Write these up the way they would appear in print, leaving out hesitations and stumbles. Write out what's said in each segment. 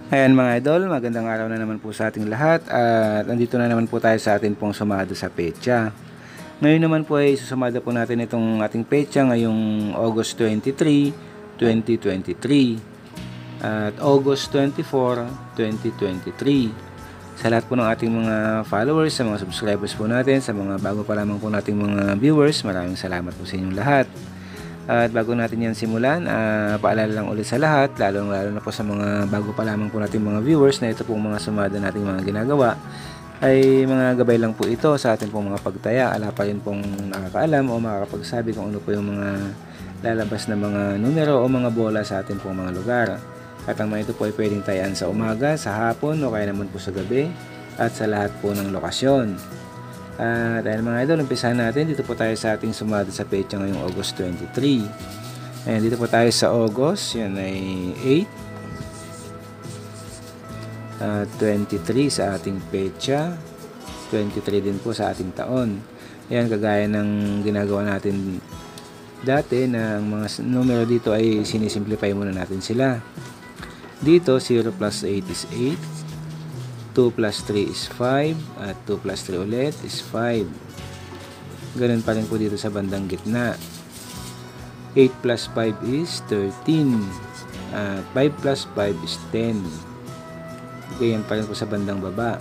Ayan mga idol, magandang araw na naman po sa ating lahat at nandito na naman po tayo sa atin pong sumado sa petsa. Ngayon naman po ay susumada po natin itong ating petsa ngayong August 23, 2023 at August 24, 2023. Sa lahat po ng ating mga followers, sa mga subscribers po natin, sa mga bago pa lamang po nating mga viewers, maraming salamat po sa inyong lahat. At bago natin yan simulan, paalala lang ulit sa lahat, lalo na po sa mga bago pa lamang po nating mga viewers na ito pong mga sumada nating mga ginagawa ay mga gabay lang po ito sa ating pong mga pagtaya. Ala pa rin pong nakakaalam o makakapagsabi kung ano po yung mga lalabas na mga numero o mga bola sa ating pong mga lugar. At ang mga ito po ay pwedeng tayaan sa umaga, sa hapon o kaya naman po sa gabi at sa lahat po ng lokasyon. Dahil mga idol, umpisahan natin. Dito po tayo sa ating sumada sa petsa ngayong August 23. Ayan, dito po tayo sa August. Yan ay 8. 23 sa ating petsa. 23 din po sa ating taon. Ayan, kagaya ng ginagawa natin dati na ang mga numero dito ay sinisimplify muna natin sila. Dito, 0 plus 8 is 8. 2 plus 3 is 5 at 2 plus 3 ulit is 5. Ganun pa rin po dito sa bandang gitna. 8 plus 5 is 13 at 5 plus 5 is 10. Ganyan pa rin po sa bandang baba.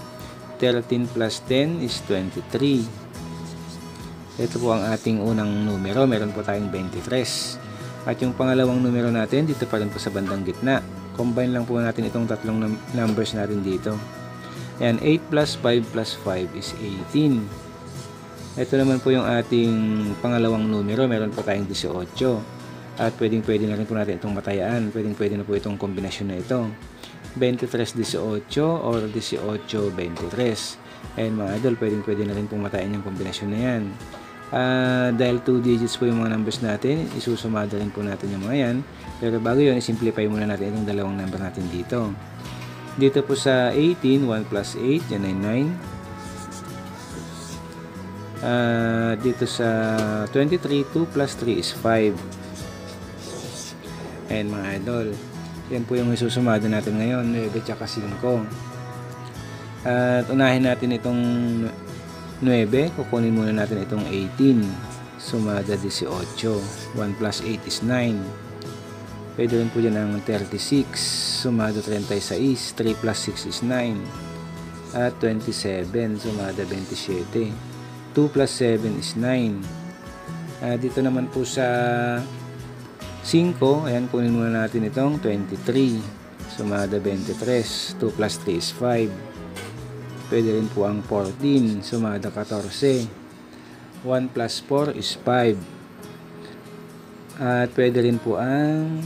13 plus 10 is 23. Ito po ang ating unang numero. Meron po tayong 23. At yung pangalawang numero natin dito pa rin po sa bandang gitna. Combine lang po natin itong tatlong numbers natin dito. Ayan, 8 plus 5 plus 5 is 18. Ito naman po yung ating pangalawang numero. Meron po tayong 18. At pwede na rin po natin itong matayaan. Pwede na po itong kombinasyon na ito. 23-18 or 18-23. Ayan mga idol, pwede na rin pong matayan yung kombinasyon na yan. Dahil 2 digits po yung mga numbers natin, isusumada rin po natin yung mga yan. Pero bago yun, isimplify muna natin itong dalawang number natin dito. Dito po sa 18, 1 plus 8, yan ay 9. Dito sa 23, 2 plus 3 is 5. Ayan mga idol. Yan po yung isusumada natin ngayon, 9 at 5. At unahin natin itong 9, kukunin muna natin itong 18. Sumada 18. 1 plus 8 is 9. Pwede rin po dyan ang 36. Sumada 36. 3 plus 6 is 9. At 27. Sumada 27. 2 plus 7 is 9. Dito naman po sa 5. Ayan, kunin muna natin itong 23. Sumada 23. 2 plus 3 is 5. Pwede rin po ang 14. Sumada 14. 1 plus 4 is 5. At pwede rin po ang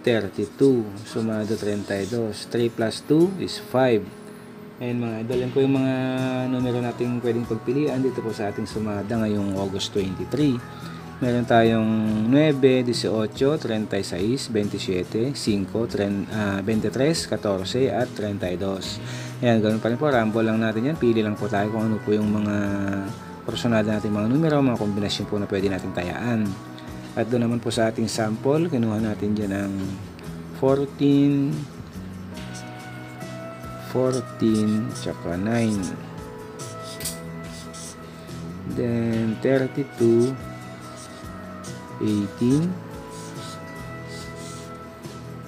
32. Sumado 32. 3 plus 2 is 5. Ayan mga idol. Yan po yung mga numero natin pwedeng pagpilian dito po sa ating sumada ngayong August 23. Meron tayong 9, 18, 36, 27, 5, 23, 14 at 32. Ayan, ganoon pa rin po. Rumble lang natin yan. Pili lang po tayo kung ano po yung mga porsyonada natin mga numero, mga kombinasyon po na pwede natin tayaan. At doon naman po sa ating sample, kinuha natin dyan ang 14, tsaka 9. Then 32, 18,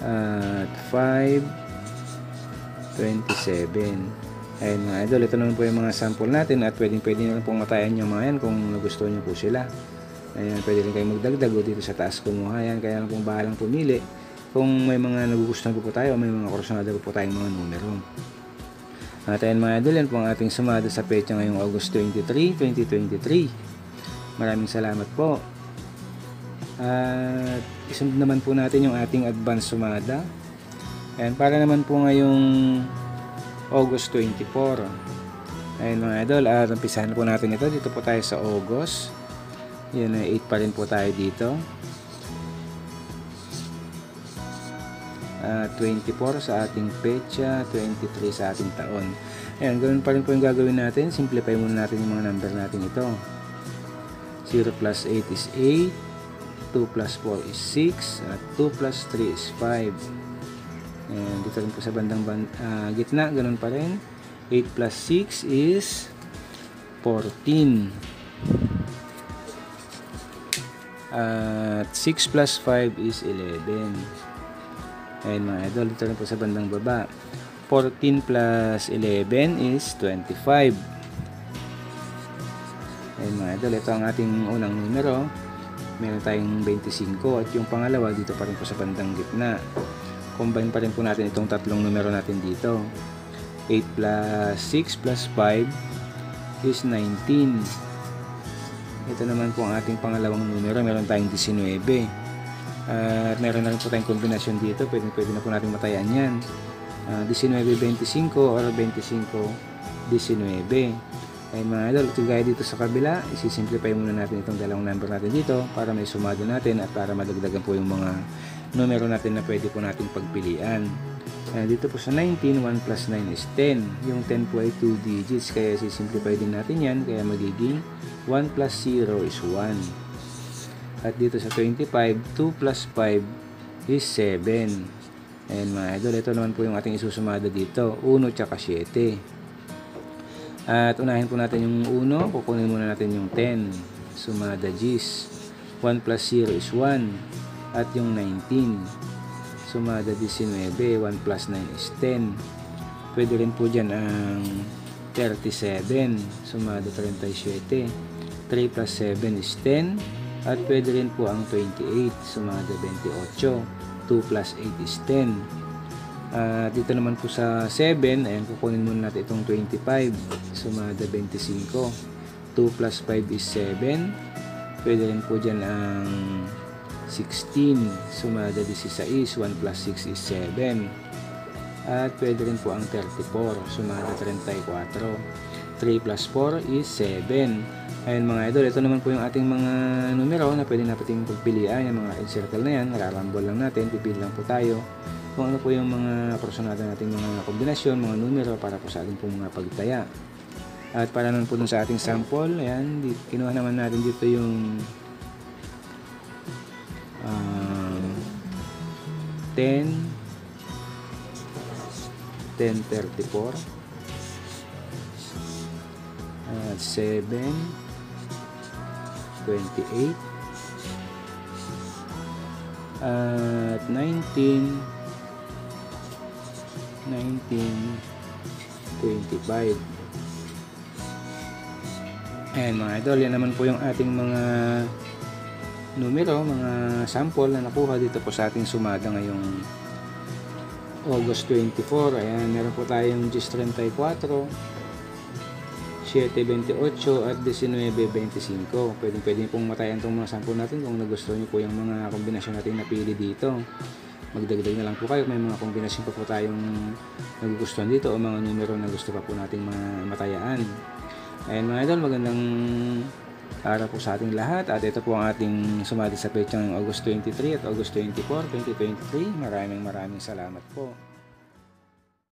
at 5, 27. Ayun mga idol, ito naman po yung mga sample natin at pwede na rin pong matayan yung mga yan kung nagustuhan nyo po sila. Ayan, pwede rin kayo magdagdag o dito sa taas kumuha yan. Kaya lang pong bahalang pumili kung may mga nagugustuhan po tayo o may mga kursunada po tayong mga numero. At ayan mga idol, yan po ang ating sumada sa petsa ngayong August 23, 2023. Maraming salamat po. At isunod naman po natin yung ating advance sumada. Ayan, para naman po ngayong August 24. Ayan mga idol, at umpisahan po natin ito. Dito po tayo sa August. Yan ay 8 pa rin po tayo dito. 24 sa ating petsa, 23 sa ating taon. Ayan, ganoon pa rin po yung gagawin natin. Simplify muna natin yung mga number natin ito. 0 plus 8 is 8. 2 plus 4 is 6. At 2 plus 3 is 5. And dito rin po sa bandang gitna, ganun pa rin. 8 plus 6 is 14. At 6 plus 5 is 11. Ayan mga idol, dito rin po sa bandang baba. 14 plus 11 is 25. Ayan mga idol, ito ang ating unang numero. Meron tayong 25 at yung pangalawa dito pa rin po sa bandang gitna. Combine pa rin po natin itong tatlong numero natin dito. 8 plus 6 plus 5 is 19. Ito naman po ang ating pangalawang numero. Meron tayong 19. At meron na rin po tayong kombinasyon dito. Pwede na po natin matayan yan. 19-25 or 25-19. Ay mga idol, gaya dito sa kabila, isi-simplify muna natin itong dalawang number natin dito para may sumado natin at para madagdagan po yung mga numero natin na pwede po natin pagpilian. Dito po sa 19, 1 plus 9 is 10. Yung 10 po ay 2 digits, kaya isi-simplify din natin yan, kaya magiging 1 plus 0 is 1. At dito sa 25, 2 plus 5 is 7. Ayan mga idol, ito naman po yung ating isusumada dito, 1 tsaka 7. At unahin po natin yung 1, kukunin muna natin yung 10. Sumada G's. 1 plus 0 is 1. At yung 19. Sumada 19. 1 plus 9 is 10. Pwede rin po dyan ang 37. Sumada 37. 3 plus 7 is 10. At pwede rin po ang 28. Sumada 28. 2 plus 8 is 10. Dito naman po sa 7, ayan, kukunin muna natin itong 25. Sumada 25. 2 plus 5 is 7. Pwede rin po dyan ang 16. Sumada 16. 1 plus 6 is 7. At pwede rin po ang 34. Sumada 34. 3 plus 4 is 7. Ayan mga idol, ito naman po yung ating mga numero na pwede natin pagpilian. Yung mga encircle na yan, nararambol lang natin, pipili lang po tayo kung ano po yung mga personada nating mga kombinasyon, mga numero para po sa ating pong mga pagtaya. At para naman po dun sa ating sample, ayan, kinuha naman natin dito yung 10, 1034 at 7, 28 at 19, 25. Ayan mga idol, yan naman po yung ating mga numero, mga sample na nakuha dito po sa ating sumada ngayong August 24. Ayan, meron po tayong 1034, 728 at 1925. Pwede pong matayan itong mga sample natin kung nagustuhan nyo po yung mga kombinasyon natin napili dito. Magdagdag na lang po kayo, may mga kombinasyon pa po tayong nagugustuhan dito o mga numero na gusto pa po nating matayaan. Ayan mga idol, magandang araw po sa ating lahat at ito po ang ating sumali sa petsang August 23 at August 24, 2023. Maraming salamat po.